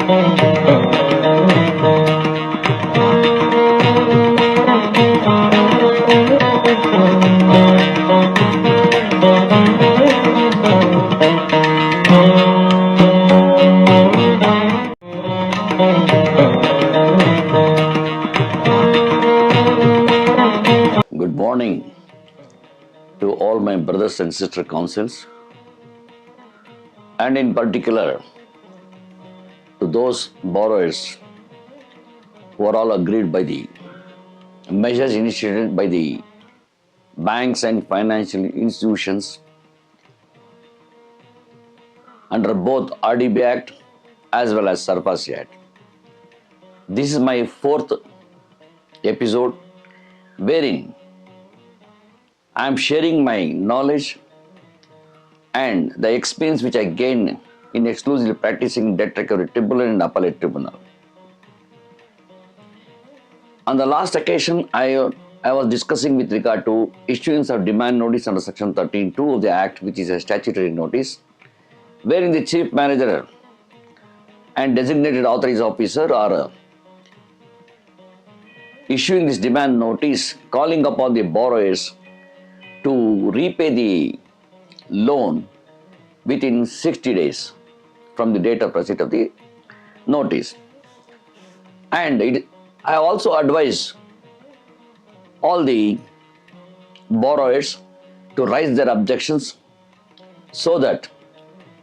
Good morning to all my brothers and sister councils, and in particular to those borrowers who are all aggrieved by the measures initiated by the banks and financial institutions under both RDB Act as well as sarfarsi Act. This is my fourth episode wherein I am sharing my knowledge and the experience which I gained in exclusively practicing debt recovery tribunal and appellate tribunal. On the last occasion, I was discussing with regard to issuance of demand notice under section 13(2) of the Act, which is a statutory notice, wherein the chief manager and designated authorized officer are issuing this demand notice, calling upon the borrowers to repay the loan within 60 days from the date of receipt of the notice. And I also advise all the borrowers to raise their objections so that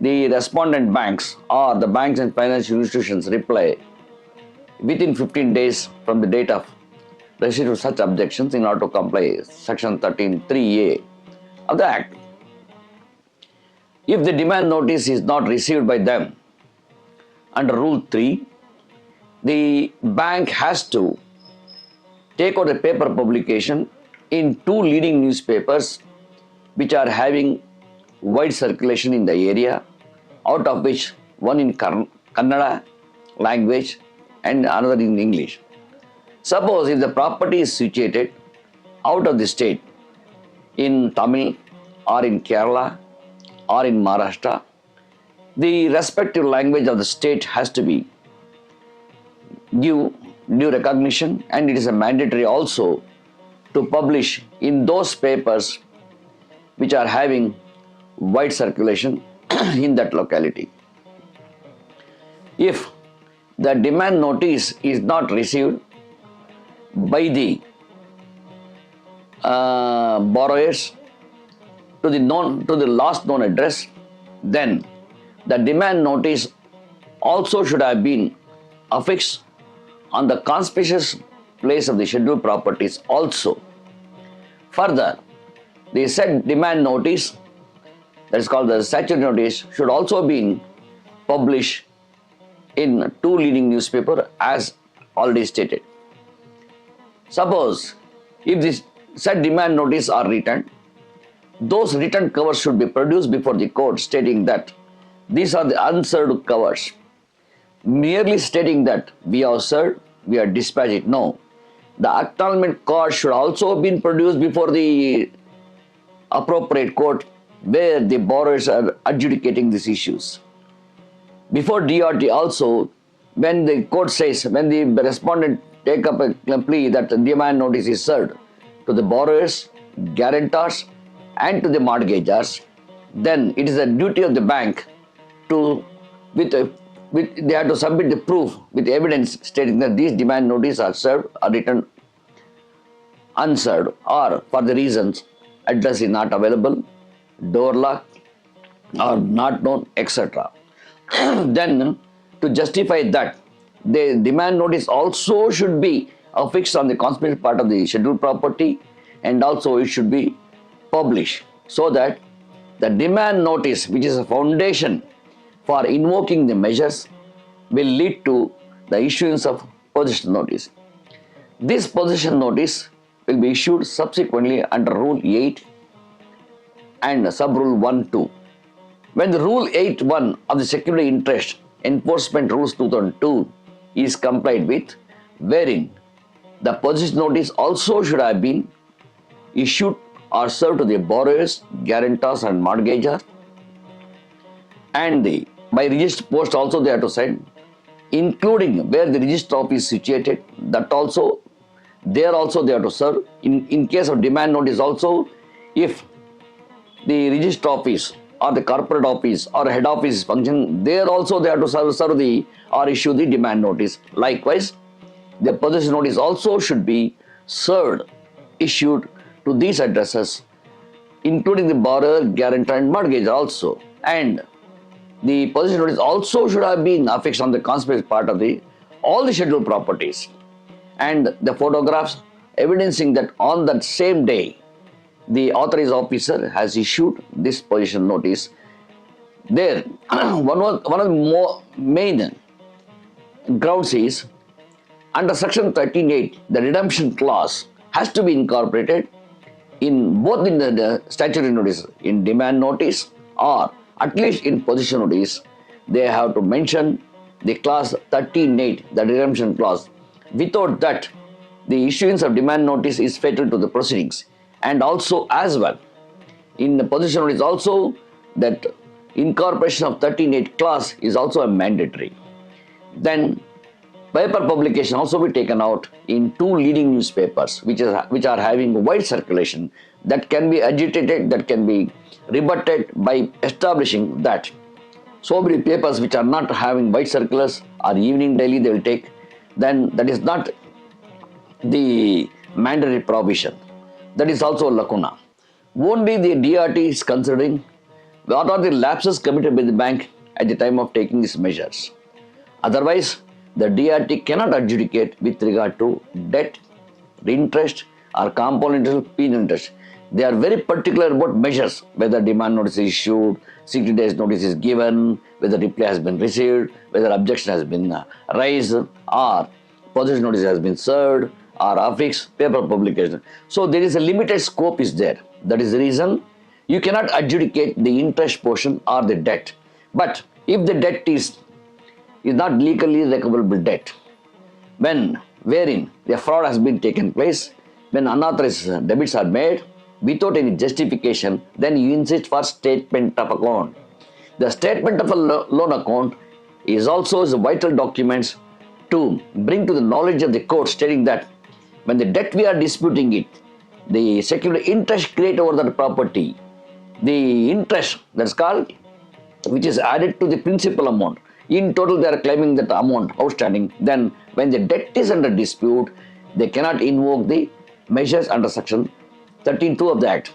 the respondent banks or the banks and financial institutions reply within 15 days from the date of receipt of such objections in order to comply section 13(3)(a) of the Act. If the demand notice is not received by them under Rule 3, the bank has to take out a paper publication in two leading newspapers which are having wide circulation in the area, out of which one in Kannada language and another in English. Suppose if the property is situated out of the state in Tamil or in Kerala or in Maharashtra, the respective language of the state has to be due recognition, and it is a mandatory also to publish in those papers which are having wide circulation in that locality. If the demand notice is not received by the borrowers to the last known address, then the demand notice also should have been affixed on the conspicuous place of the scheduled properties also. Further, the said demand notice, that is called the statutory notice, should also be published in two leading newspapers as already stated. Suppose if this said demand notice are written, those written covers should be produced before the court stating that these are the unserved covers. Merely stating that we have served, we have dispatched it. No. The acknowledgement card should also be produced before the appropriate court where the borrowers are adjudicating these issues. Before DRT also, when the court says, when the respondent take up a plea that the demand notice is served to the borrowers, guarantors and to the mortgagors, then it is the duty of the bank to, they have to submit the proof with evidence stating that these demand notices are served or written unserved, or for the reasons address is not available, door lock or not known, etc. Then to justify that, the demand notice also should be affixed on the conspicuous part of the scheduled property, and also it should be published so that the demand notice, which is a foundation for invoking the measures, will lead to the issuance of possession notice. This possession notice will be issued subsequently under Rule 8 and Sub-Rule 1(2). When the Rule 8(1) of the Security Interest Enforcement Rules 2002 is complied with, wherein the possession notice also should have been issued or served to the borrowers, guarantors and mortgagors, and by registered post also they have to send including where the register office is situated, that also, there also they have to serve. In case of demand notice also, if the register office or the corporate office or head office is functioning, there also they have to serve the or issue the demand notice. Likewise, the possession notice also should be served, issued to these addresses, including the borrower, guarantor and mortgage also. And the possession notice also should have been affixed on the conspicuous part of all the scheduled properties, and the photographs evidencing that on that same day the authorized officer has issued this possession notice. There, one of the main grounds is under section 13.8, the redemption clause has to be incorporated in both in the statutory notice, in demand notice or at least in possession notice. They have to mention the clause 13.8, the redemption clause. Without that, the issuance of demand notice is fatal to the proceedings. And also as well, in the possession notice also, that incorporation of 13.8 clause is also a mandatory. Then paper publication also be taken out in 2 leading newspapers which are having wide circulation, that can be agitated, that can be rebutted by establishing that so many papers which are not having wide circulars or evening daily they will take, then that is not the mandatory provision. That is also a lacuna. Only the DRT is considering what are the lapses committed by the bank at the time of taking these measures. Otherwise, the DRT cannot adjudicate with regard to debt, interest or compound interest, penal interest. They are very particular about measures, whether demand notice is issued, 60 days notice is given, whether reply has been received, whether objection has been raised, or possession notice has been served, or affixed paper publication. So there is a limited scope is there. That is the reason you cannot adjudicate the interest portion or the debt. But if the debt is not legally recoverable debt, wherein the fraud has been taken place, when unauthorized debits are made without any justification, then you insist for statement of account. The statement of a loan account is also a vital document to bring to the knowledge of the court, stating that when the debt we are disputing it, the security interest created over that property, the interest that's called, which is added to the principal amount, in total they are claiming that amount outstanding, then when the debt is under dispute, they cannot invoke the measures under section 13.2 of the Act.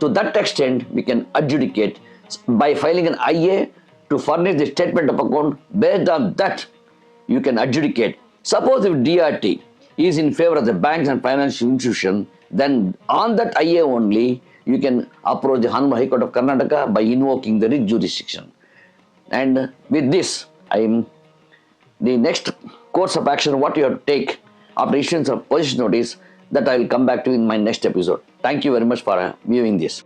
To that extent, we can adjudicate by filing an IA to furnish the statement of account. Based on that, you can adjudicate. Suppose if DRT is in favor of the banks and financial institution, then on that IA only, you can approach the Honorable High Court of Karnataka by invoking the writ jurisdiction. And with this, the next course of action, what you have to take after issuance of possession notice, that I will come back to in my next episode. Thank you very much for viewing this.